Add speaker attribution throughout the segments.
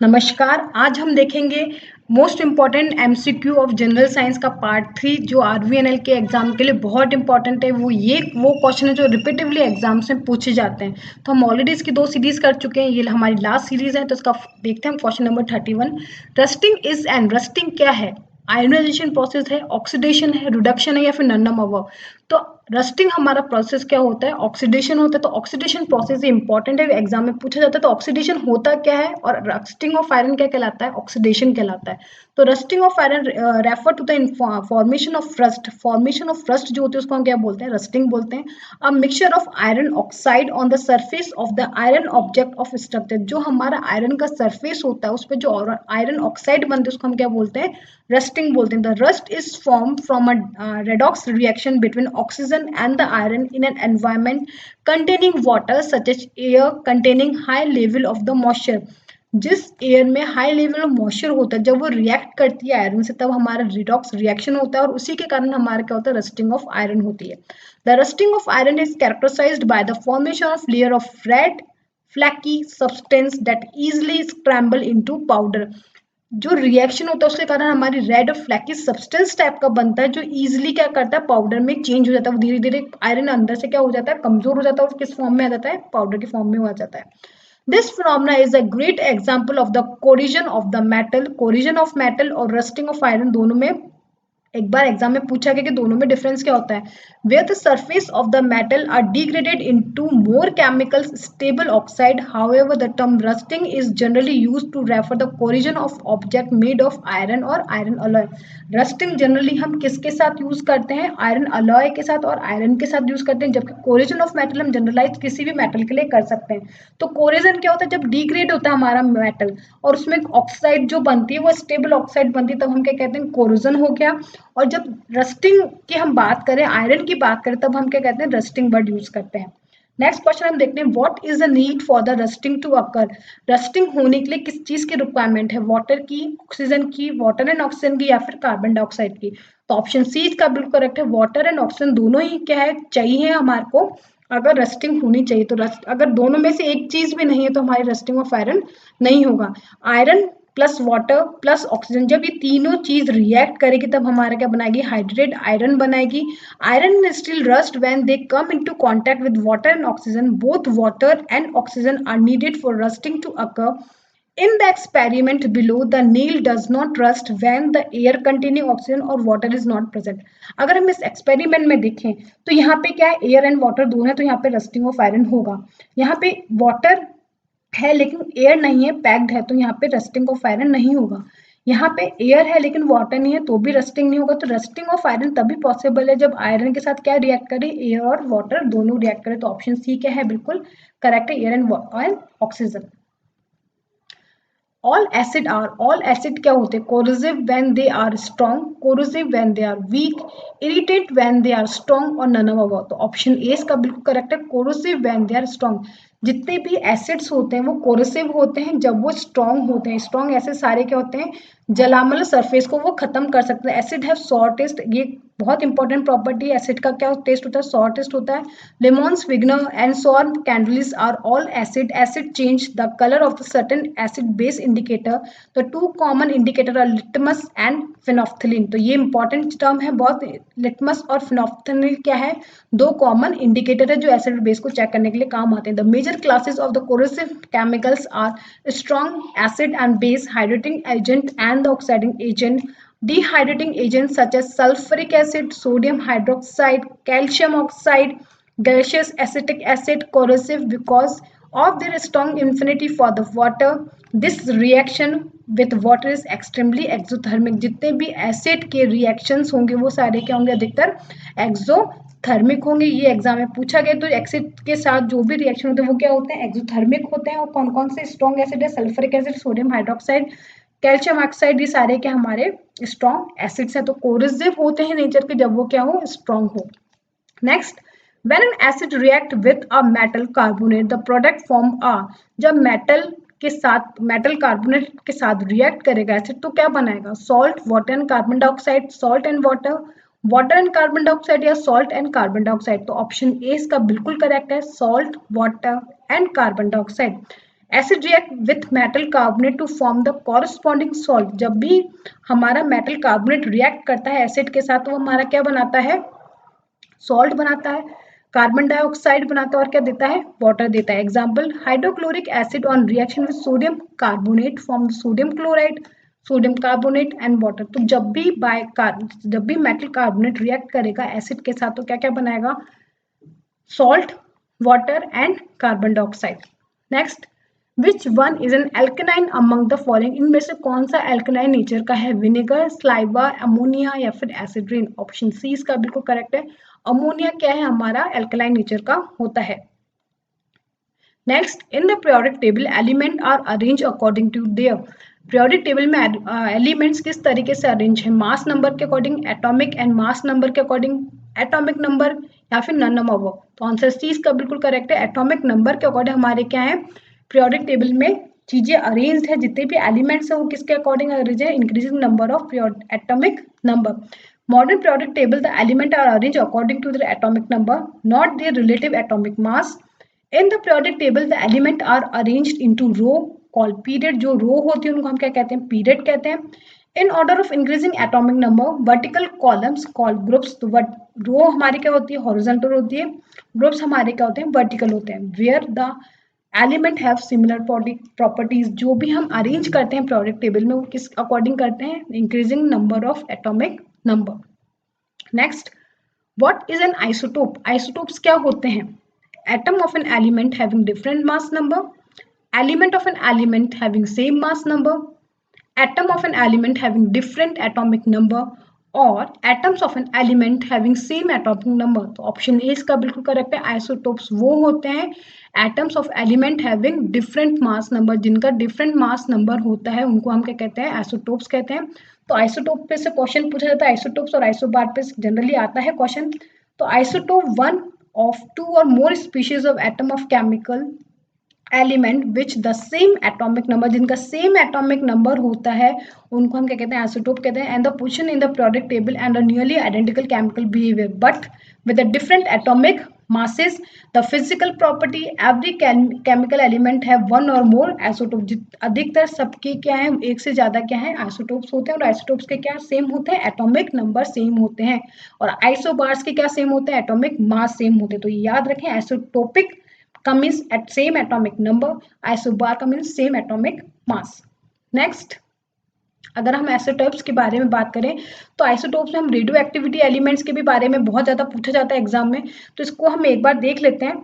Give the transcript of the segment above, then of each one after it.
Speaker 1: नमस्कार। आज हम देखेंगे most important MCQ of general science का पार्ट 3 जो आरवीएनएल के एग्जाम के लिए बहुत इंपॉर्टेंट है। वो क्वेश्चन है जो रिपीटिवली एग्जाम्स में पूछे जाते हैं। तो हम ऑलरेडी इसकी 2 सीरीज कर चुके हैं, ये हमारी लास्ट सीरीज है। तो इसका देखते हैं question number 31। Rusting is and rusting क्या है? आयोनाइजेशन प्रोसेस है, ऑक्सीडेशन है, रिडक्शन है या फिर नन ऑफ अबव। तो रस्टिंग हमारा प्रोसेस क्या होता है? ऑक्सीडेशन होता है। तो ऑक्सीडेशन प्रोसेस इंपॉर्टेंट है, एग्जाम में पूछा जाता है। तो ऑक्सीडेशन होता क्या है और रस्टिंग ऑफ आयरन क्या कहलाता है? ऑक्सीडेशन कहलाता है। तो rusting of iron refer to the formation of rust. Formation of rust जो होती है उसको हम क्या बोलते हैं? रस्टिंग बोलते हैं। A mixture of iron oxide on the surface of the iron object of structure. जो हमारा आयरन का सरफेस होता है उस पर जो आयरन ऑक्साइड बनते हैं उसको हम क्या बोलते हैं? रस्टिंग बोलते हैं। The rust is form from a redox reaction between oxygen and the iron in an environment containing water such as air containing high level of the moisture। जिस एयर में हाई लेवल ऑफ मॉइस्चर होता है जब वो react करती है iron से तब हमारा रिडॉक्स रिएक्शन होता है और उसी के कारण हमारा क्या होता है? रस्टिंग ऑफ आयरन होती है। The rusting of iron is characterized by the formation of layer of red flaky substance that easily scramble into powder. जो रिएक्शन होता है उसके कारण हमारी रेड और फ्लैकी सब्सटेंस टाइप का बनता है जो इजीली क्या करता है? पाउडर में चेंज हो जाता है। धीरे धीरे आयरन अंदर से क्या हो जाता है? कमजोर हो जाता है और किस फॉर्म में आ जाता है? पाउडर की फॉर्म में हो जाता है। This phenomena is a great example of the corrosion of the metal. Corrosion of metal और रस्टिंग ऑफ आयरन दोनों में एक बार एग्जाम में पूछा गया कि दोनों में डिफरेंस क्या होता है? Where the surface of the metal are degraded into more chemical stable oxide. However the term rusting is generally used to refer the corrosion of object made of iron और आयरन अलॉय। रस्टिंग जनरली हम किसके साथ use करते हैं? Iron alloy के साथ और iron के साथ यूज करते हैं, जबकि कोरिजन ऑफ मेटल हम जनरलाइज किसी भी मेटल के लिए कर सकते हैं। तो कोरिजन क्या होता है? जब डिग्रेड होता है हमारा मेटल और उसमें ऑक्साइड जो बनती है वो स्टेबल ऑक्साइड बनती है तब हम क्या कहते हैं? कोरिजन हो गया। और जब रस्टिंग की हम बात करें, आयरन की बात करें, तब हम क्या कहते हैं? रस्टिंग वर्ड यूज करते हैं। नेक्स्ट क्वेश्चन हम देखते हैं, what is the need for the rusting to occur? Rusting होने के लिए किस चीज की रिक्वायरमेंट है? वाटर की, ऑक्सीजन की, वाटर एंड ऑक्सीजन की या फिर कार्बन डाइऑक्साइड की? तो ऑप्शन सी इसका बिल्कुल करेक्ट है। वाटर एंड ऑक्सीजन दोनों ही क्या है? चाहिए हमारे को अगर रस्टिंग होनी चाहिए। तो अगर दोनों में से एक चीज भी नहीं है तो हमारी रस्टिंग ऑफ आयरन नहीं होगा। Iron plus water plus oxygen जब ये तीनों चीज रिएक्ट करेगी तब हमारा क्या बनाएगी? हाइड्रेटेड आयरन बनाएगी। Iron still rust when they come into contact with water and oxygen. Both water and oxygen are needed for rusting to occur. In the experiment below, the nail does not rust when the air containing oxygen or water is not present। अगर हम इस experiment में देखें तो यहाँ पे क्या है? एयर एंड वाटर दोनों है तो यहाँ पे रस्टिंग ऑफ आयरन होगा। यहाँ पे वाटर है लेकिन एयर नहीं है, पैक्ड है, तो यहाँ पे रस्टिंग ऑफ आयरन नहीं होगा। यहाँ पे एयर है लेकिन वाटर नहीं है तो भी रस्टिंग नहीं होगा। तो रस्टिंग ऑफ आयरन तभी पॉसिबल है जब आयरन के साथ क्या रिएक्ट करे? एयर और वाटर दोनों रिएक्ट करे। तो ऑप्शन सी क्या है? बिल्कुल करेक्ट है, air and oxygen. all acid क्या होते हैं? corrosive when they are strong, corrosive when they are weak, irritant when they are strong और none of above। तो ऑप्शन ए इसका बिल्कुल करेक्ट है, corrosive when they are strong। जितने भी एसिड्स होते हैं वो कोरोसिव होते हैं जब वो स्ट्रॉन्ग होते हैं। स्ट्रॉन्ग एसिड सारे क्या होते हैं? जलामल सरफेस को वो खत्म कर सकते हैं। एसिड है सॉर टेस्ट, ये बहुत इंपॉर्टेंट प्रॉपर्टी है। एसिड का क्या टेस्ट होता है? सॉर टेस्ट होता है। लेमॉन्स, विग्नर and sour candies are all acid. Acid change the colour of the certain acid base indicator. तो two common indicator are litmus and phenolphthalein. तो ये इंपॉर्टेंट टर्म है बहुत। लिटमस और फिनोफ्थिलीन क्या है? दो कॉमन इंडिकेटर है जो एसिड बेस को चेक करने के लिए काम आते हैं। The major classes of the corrosive chemicals are strong acid and base, hydrating agent and the oxidizing agent, dehydrating agents such as sulfuric acid, sodium hydroxide, calcium oxide, gaseous acetic acid. Corrosive because of their strong affinity for the water. This reaction with water is extremely exothermic। जितने भी acid के reactions होंगे वो सारे क्या होंगे? अधिकतर exothermic होंगे। ये एग्जाम में पूछा गया। तो एसिड के साथ जो भी रिएक्शन होते हैं वो क्या होते हैं? एक्सोथर्मिक होते हैं। और कौन कौन से स्ट्रॉन्ग एसिड है? Sulphuric acid, sodium hydroxide, calcium oxide, ये सारे क्या हमारे स्ट्रॉन्ग एसिड्स हैं। तो कोरिजिव होते हैं नेचर के जब वो क्या हो? स्ट्रॉन्ग हो। Next, when an acid react with a metal carbonate the product form a। जब मेटल के साथ मेटल कार्बोनेट के साथ रिएक्ट करेगा एसिड तो क्या बनाएगा? Salt, water and carbon dioxide, salt and water, water and carbon dioxide या सॉल्ट एंड कार्बन डाइऑक्साइड। तो ऑप्शन ए इसका बिल्कुल करेक्ट है, salt, water and carbon dioxide. Acid react with metal carbonate to form the corresponding salt. जब भी हमारा metal carbonate react करता है एसिड के साथ, तो हमारा क्या बनाता है, सॉल्ट बनाता है, कार्बन डाइऑक्साइड बनाता है और क्या देता है, वाटर देता है। Example, hydrochloric acid on reaction with sodium carbonate form sodium chloride, sodium carbonate and water. तो जब भी मेटल कार्बोनेट रिएक्ट करेगा एसिड के साथ, तो क्या क्या बनाएगा, salt, water and carbon dioxide. Next, which one is an alkyne among the following. इनमें से कौन सा एल्केनाइन नेचर का है, विनेगर, स्लाइवा, अमोनिया या फिर एसिड रेन। ऑप्शन सी इसका बिल्कुल करेक्ट है, अमोनिया क्या है, हमारा एल्केलाइन नेचर का होता है। Next, in the periodic table element are arrange according to their. Periodic table में एलिमेंट्स किस तरीके से अरेंज है, मास नंबर के according, atomic and mass number के अकॉर्डिंग, एटॉमिक नंबर या फिर नन ऑफ अबव। तो आंसर सी इसका बिल्कुल करेक्ट है, एटॉमिक नंबर के अकॉर्डिंग हमारे क्या है, पीरियोडिक टेबल में चीजें अरेंज्ड है, जितने भी एलिमेंट्स है वो किसके अकॉर्डिंग अरेंज है, increasing number of atomic number. Modern periodic table, the elements are arranged according to their atomic number, not their relative atomic mass. In the periodic table, the elements are arranged into row called period. जो row होती है उनको हम क्या कहते हैं, period कहते हैं. In order of increasing atomic number, vertical columns called groups. तो row हमारी क्या होती है, horizontal होती है, groups हमारे क्या होते हैं, vertical होते हैं. Where the element have similar properties. जो भी हम अरेंज करते हैं periodic टेबल में वो किस अकॉर्डिंग करते हैं, increasing number of atomic number. Next, what is an isotope. Isotopes क्या होते हैं, atom of an element having different mass number, element of an element having same mass number, atom of an element having different atomic number और atoms of an element having same atomic number। तो option A इसका बिल्कुल correct है, isotopes वो होते हैं atoms of element having different mass number, जिनका different mass number होता है उनको हम क्या कहते हैं, आइसोटोप्स कहते हैं। तो आइसोटोप पे से क्वेश्चन पूछा जाता है, आइसोटोप्स और आइसोबार पे जनरली आता है क्वेश्चन। तो आइसोटोप वन ऑफ टू और more species of atom of chemical element which the same atomic number, जिनका सेम एटॉमिक नंबर होता है उनको हम क्या कहते हैं, आइसोटोप कहते हैं। And the position in the periodic table and nearly identical chemical behaviour but with the different atomic masses, the physical property, every chemical element have one or more isotope। अधिकतर सबके क्या है, एक से ज्यादा क्या है, आइसोटोप्स होते हैं। और आइसोटोप्स के क्या सेम होते हैं, एटॉमिक नंबर सेम होते हैं। और आइसोबार्स के क्या सेम होते हैं, एटॉमिक मास सेम होते हैं। तो याद रखें, आइसोटोपिक का means at same atomic number, isobar का means same atomic mass. Next, अगर हम आइसोटोप्स के बारे में बात करें तो आइसोटोप्स में हम रेडियो एक्टिविटी एलिमेंट्स के भी बारे में बहुत ज्यादा पूछा जाता है एग्जाम में, तो इसको हम एक बार देख लेते हैं।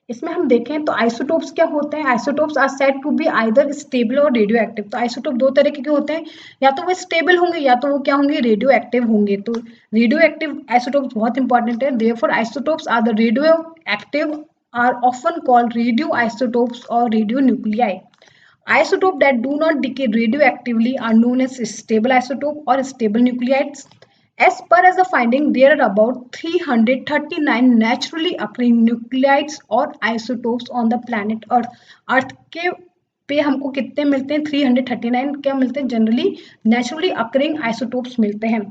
Speaker 1: इसमें हम देखें तो आइसोटोप्स क्या होते हैं, isotopes are said to be either stable और रेडियो एक्टिव। तो आइसोटोप दो तरीके के होते हैं, या तो वो स्टेबल होंगे या तो वो क्या होंगे, रेडियो एक्टिव होंगे। तो रेडियो एक्टिव आइसोटोप्स बहुत इंपॉर्टेंट है। Therefore isotopes are the radioactive are often called radioisotopes और radionuclei. Isotopes that do not decay radioactively are known as stable isotope or stable nuclides. As per as the finding, there are about 339 naturally occurring nuclides or isotopes on the planet Earth. Earth के पे हमको कितने मिलते हैं, 339 क्या मिलते हैं, generally naturally occurring isotopes मिलते हैं।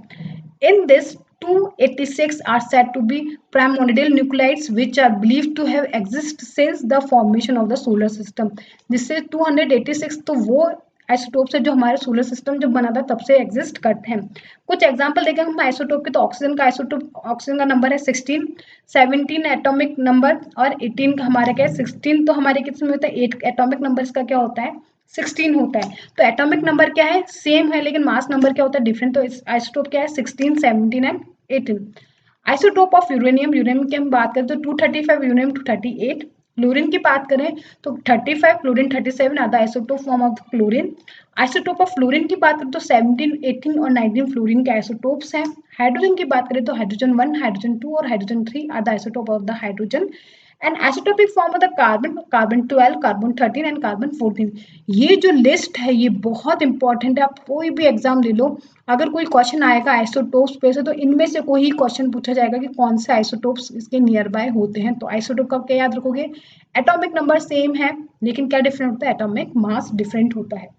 Speaker 1: In this, 286 are said to be primordial nuclides which are believed to have existed since the formation of the solar system। जिससे 286 तो वो आइसोटोप्स है जो हमारे सोलर सिस्टम जब बना था तब से एग्जिस्ट करते हैं। कुछ एग्जांपल देखें हम आइसोटोप के, तो ऑक्सीजन का आइसोटोप, ऑक्सीजन का नंबर है 16, 17 एटॉमिक नंबर और 18 का हमारा क्या है 16। तो हमारे कितने में होता है, 8 एटॉमिक नंबर इसका क्या होता है, 16 होता है। तो एटॉमिक नंबर क्या है, सेम है, लेकिन मास नंबर क्या होता है, डिफरेंट। तो आइसोटोप क्या है, 16, 17 and 18। Isotope of uranium, uranium की हम बात करें तो 235, यूरेनियम 238। क्लोरीन की बात करें तो 35, chlorine 37 are the isotope form of chlorine. Isotope of fluorine की बात करें तो 17, 18 और 19 फ्लोरीन के आइसोटोप्स हैं। हाइड्रोजन की बात करें तो हाइड्रोजन 1, हाइड्रोजन 2 और hydrogen 3 are the isotope of the hydrogen. And isotopic form of the carbon, carbon 12, carbon 13 and carbon 14। ये जो लिस्ट है ये बहुत इंपॉर्टेंट है, आप कोई भी एग्जाम ले लो, अगर कोई क्वेश्चन आएगा आइसोटोप्स पे से तो इनमें से कोई ही क्वेश्चन पूछा जाएगा कि कौन से आइसोटोप्स इसके नियर बाय होते हैं। तो आइसोटोप का क्या याद रखोगे, एटॉमिक नंबर सेम है लेकिन क्या डिफरेंट होता है, एटॉमिक मास डिफरेंट होता है।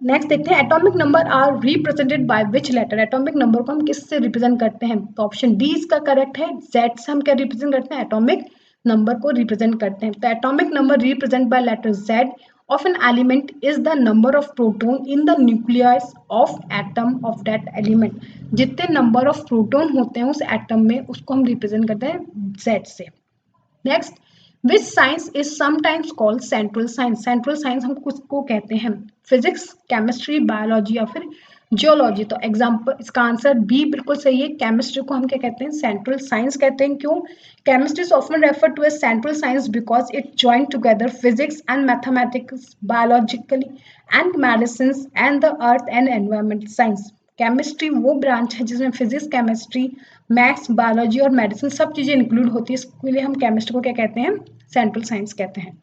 Speaker 1: नेक्स्ट देखते हैं, atomic number are represented by which letter. Atomic number को हम किससे रिप्रेजेंट करते हैं, तो ऑप्शन डी इसका करेक्ट है, जेड से हम क्या रिप्रेजेंट करते हैं, एटॉमिक नंबर को रिप्रेजेंट करते हैं। तो atomic number represent by letter Z of an element is the number of proton in the nucleus of atom of that element। जितने नंबर ऑफ प्रोटॉन होते हैं उस एटम में उसको हम रिप्रेजेंट करते हैं Z से। Next, which science is sometimes called central science. Central science हम किसको कहते हैं? फिजिक्स, केमिस्ट्री, बायोलॉजी या फिर जियोलॉजी। तो एग्जाम्पल इसका आंसर बी बिल्कुल सही है। केमिस्ट्री को हम क्या कहते हैं? सेंट्रल साइंस कहते हैं। क्यों? Chemistry is often refer to as central science because it join together physics and mathematics, biologically and medicine and the earth and environment science. Chemistry वो ब्रांच है जिसमें फिजिक्स, केमिस्ट्री, मैथ्स, बायोलॉजी और medicine सब चीजें include होती है। इसके लिए हम केमिस्ट्री को क्या कहते हैं? सेंट्रल साइंस कहते हैं।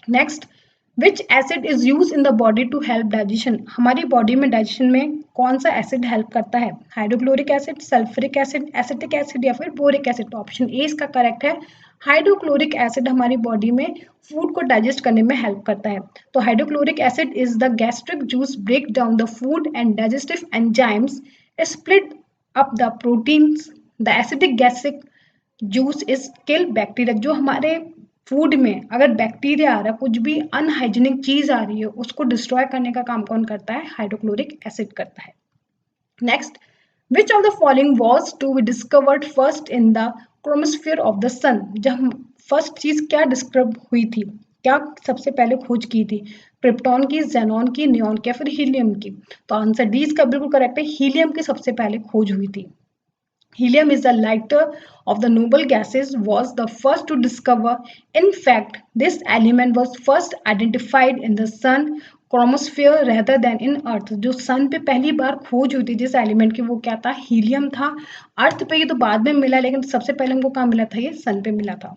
Speaker 1: Next, which acid is use in the body to help digestion. हमारी बॉडी में डाइजेशन में कौन सा एसिड हेल्प करता है? Hydrochloric acid, sulphuric acid, acetic acid या फिर बोरिक एसिड। तो ऑप्शन ए इसका करेक्ट है। हाइड्रोक्लोरिक एसिड हमारी बॉडी में फूड को डाइजेस्ट करने में हेल्प करता है। तो hydrochloric acid is the gastric juice break down the food and digestive enzymes split up the proteins. The acidic gastric juice is kill bacteria. जो हमारे फूड में अगर बैक्टीरिया आ रहा है, कुछ भी अनहाइजीनिक चीज आ रही है, उसको डिस्ट्रॉय करने का काम कौन करता है? हाइड्रोक्लोरिक एसिड करता है। Next, which of the following was to be discovered first in the chromosphere of the sun. जब फर्स्ट चीज क्या डिस्कवर हुई थी, क्या सबसे पहले खोज की थी? क्रिप्टॉन की, जेनॉन की, नियॉन की या फिर हीलियम की। तो आंसर डी इसका बिल्कुल करेक्ट है। हीलियम की सबसे पहले खोज हुई थी। Helium is the lighter of the noble gases, was the first to discover. In fact, this element was first identified in the sun chromosphere rather than in earth। जो सन पे पहली बार खोज हुई थी जिस एलिमेंट की, वो क्या था? हीलियम था। अर्थ पे ये तो बाद में मिला, लेकिन सबसे पहले हमको कहाँ मिला था? ये सन पे मिला था।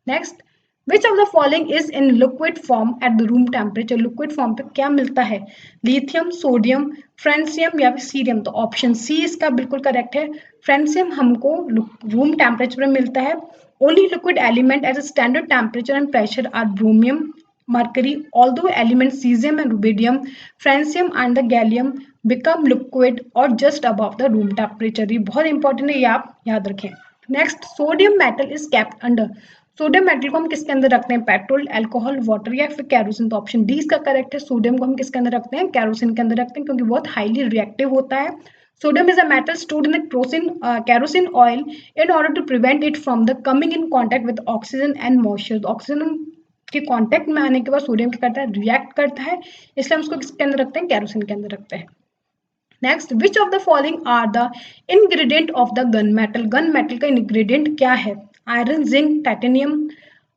Speaker 1: Next, which of the following is in liquid form at the room temperature. Liquid form पे क्या मिलता है? लिथियम, सोडियम, फ्रेंसियम या फिर सीरियम। तो ऑप्शन सी इसका बिल्कुल करेक्ट है। फ्रेंसियम हमको रूम टेम्परेचर में मिलता है। Only liquid element at standard temperature and pressure are bromine, mercury, although elements cesium and rubidium, francium and the gallium become liquid or just above the room temperature। ये बहुत important है, ये आप याद रखें। Next, sodium metal is kept under. Sodium metal को हम किसके अंदर रखते हैं? पेट्रोल, अल्कोहल, वाटर या फिर कैरोसिन। तो ऑप्शन डी इसका करेक्ट है। सोडियम को हम किसके अंदर रखते हैं? कैरोसिन के अंदर रखते हैं, क्योंकि बहुत हाईली रिएक्टिव होता है। Sodium is a metal stored in the kerosene oil in order to prevent it from the coming in contact with oxygen and moisture। Oxygen के कांटेक्ट में आने के बाद सोडियम क्या करता है? रिएक्ट करता है, इसलिए हम उसको किसके अंदर रखते हैं? कैरोसिन के अंदर रखते हैं। Next, which of the following are the ingredient of the gun metal. Gun metal का इंग्रेडिएंट क्या है? आयरन, जिंक, टाइटेनियम,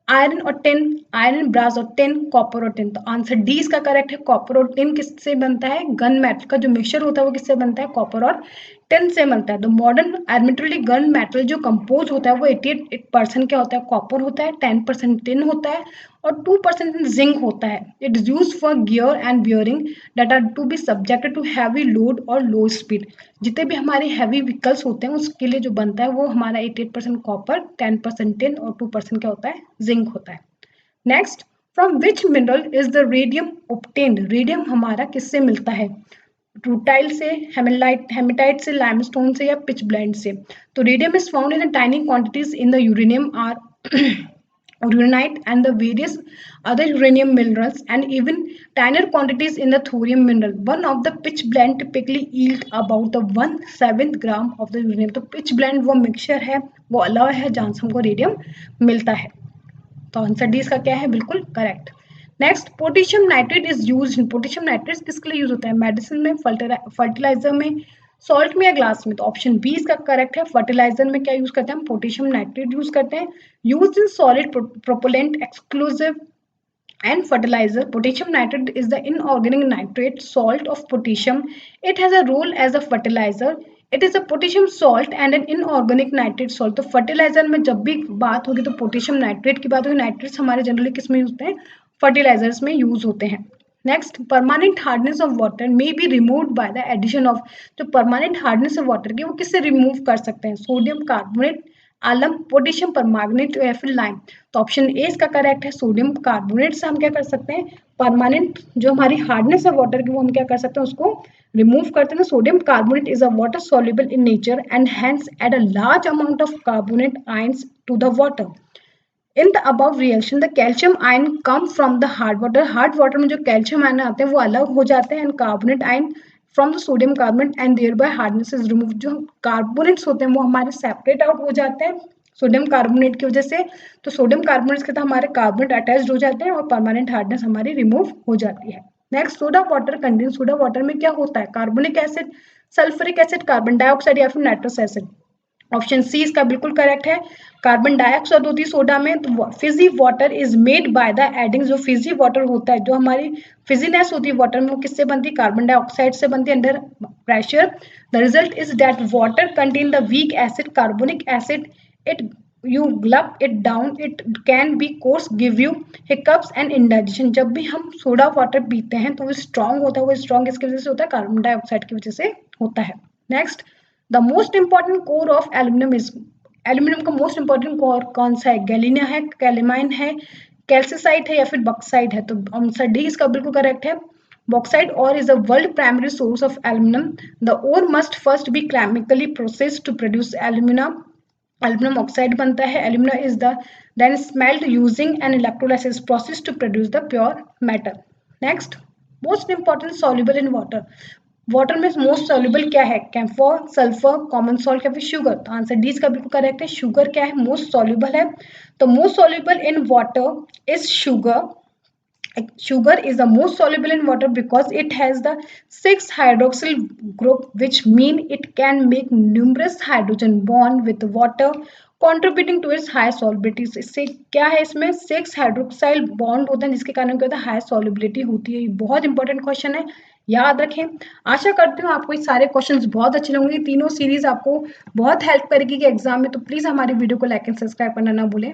Speaker 1: आयरन और टिन, आयरन, ब्रास और टिन, कॉपर और टिन। तो आंसर डी इसका करेक्ट है। कॉपर और टिन किससे बनता है? गन मेटल का जो मिक्सचर होता है वो किससे बनता है? कॉपर और टिन से बनता है। तो मॉडर्न आर्बिट्ररी गन मेटल जो कंपोज होता है वो 88% क्या होता है? कॉपर होता है, 10% टिन होता है और 2% जिंक होता है। It is use for gear and bearing that are to be subjected to heavy load और लो स्पीड। जितने भी हमारे हैवी व्हीकल्स होते हैं उसके लिए जो बनता है वो हमारा 88% कॉपर, 10% टिन और 2% क्या होता है? जिंक होता है। Next, from which mineral is the radium obtained. Radium हमारा किससे मिलता है? रूटाइल से, हेमेटाइट से, लाइमस्टोन से या पिच ब्लेंड से। तो radium is found in tiny quantities in the uranium or uranite and the various other uranium minerals and even tinier quantities in the thorium mineral. One of the pitch blend typically yield about the 1/7 gram of the uranium। तो pitch blend वो mixture है, वो अलावा है जहाँ से हमको radium मिलता है। तो आंसर डी इसका क्या है? बिल्कुल correct. Next, potassium nitrate is use. Potassium nitrate किसके लिए यूज होता है? मेडिसिन में, फर्टिलाइजर में, सॉल्ट में या ग्लास में। तो ऑप्शन बी इसका करेक्ट है। फर्टिलाइजर में क्या यूज करते हैं? हम पोटेशियम नाइट्रेट यूज करते हैं। Use in solid propellant, exclusive and fertilizer. Potassium nitrate is the inorganic nitrate salt of potassium. It has a role as a fertilizer. It is a potassium salt and an inorganic nitrate salt। तो fertiliser में जब भी बात होगी तो potassium nitrate की बात होगी। नाइट्रेट्स हमारे जनरली किस में यूज होते हैं? फर्टिलाइजर्स में यूज होते हैं। Next, permanent hardness of water may be removed by the addition of. जो परमानेंट हार्डनेस ऑफ वाटर की वो किससे रिमूव कर सकते हैं? Sodium carbonate, alum, potassium permanganate या फिर लाइम। तो ऑप्शन ए इसका करेक्ट है। सोडियम कार्बोनेट से हम क्या कर सकते हैं? परमानेंट जो हमारी हार्डनेस है वाटर की वो हम क्या कर सकते हैं? उसको रिमूव करते हैं। Sodium carbonate is a water soluble in nature and hence add a large amount of carbonate ions to the water। In the above reaction the calcium ion come from the hard water में जो calcium ion आते हैं वो अलग हो जाते हैं, and carbonate ion from the sodium carbonate, and thereby hardness is remove. जो कार्बोनेट्स होते हैं वो हमारे सेपरेट आउट हो जाते हैं सोडियम कार्बोनेट की वजह से। तो सोडियम कार्बोनेट के साथ हमारे कार्बोनेट अटैच्ड हो जाते हैं और परमानेंट हार्डनेस हमारी रिमूव हो जाती है। Next, soda water contain, soda water में क्या होता है, carbonic acid, sulphuric acid, carbon dioxide या फिर नाइट्रस एसिड। ऑप्शन सी इसका बिल्कुल करेक्ट है। कार्बन डाइऑक्साइड होती है सोडा में, तो Fiji water is made by the adding. जो फिजी वाटर होता है, जो हमारी फिजीनेस होती है वाटर में, वो किससे बनती है, कार्बन डाइऑक्साइड से बनती है under pressure. The result is that water contain the weak acid carbonic acid, it you gulp it down, it can be coarse, give you hiccups and indigestion। जब भी हम सोडा वाटर पीते हैं तो वो स्ट्रॉन्ग होता है, वो स्ट्रॉन्ग किसकी वजह से होता है, कार्बन डाइऑक्साइड की वजह से होता है। Next, the most important core of aluminium is, aluminium का मोस्ट इंपॉर्टेंट कोर कौन सा है, गैलिना है, कैलेमाइन है, कैल्सिसाइट है या फिर बक्साइट है। तो आंसर डी इसका बिल्कुल करेक्ट है। Bauxite ore is a world primary source of aluminum. The ore must first be chemically processed to produce alumina. Aluminum oxide बनता है, alumina is the then smelt using an electrolysis process to produce the pure metal. Next, most important soluble in water. Water में most soluble क्या है, camphor, sulphur, common salt या फिर sugar. तो answer D इसका बिल्कुल करेक्ट है, sugar क्या है, मोस्ट सॉल्युबल है। तो most soluble in water is sugar. Sugar is the most soluble in water because it has the 6 hydroxyl group, which mean it can make numerous hydrogen bond with water, contributing to its high solubility। इससे क्या है, इसमें 6 hydroxyl bond होते हैं जिसके कारण क्या होता है, हाई सॉल्युबिलिटी होती है। ये बहुत इंपॉर्टेंट क्वेश्चन है, याद रखें। आशा करती हूँ आपको ये सारे क्वेश्चंस बहुत अच्छे लगेंगे, तीनों सीरीज आपको बहुत हेल्प करेगी कि एग्जाम में। तो प्लीज हमारी वीडियो को लाइक एंड सब्सक्राइब करना ना भूलें।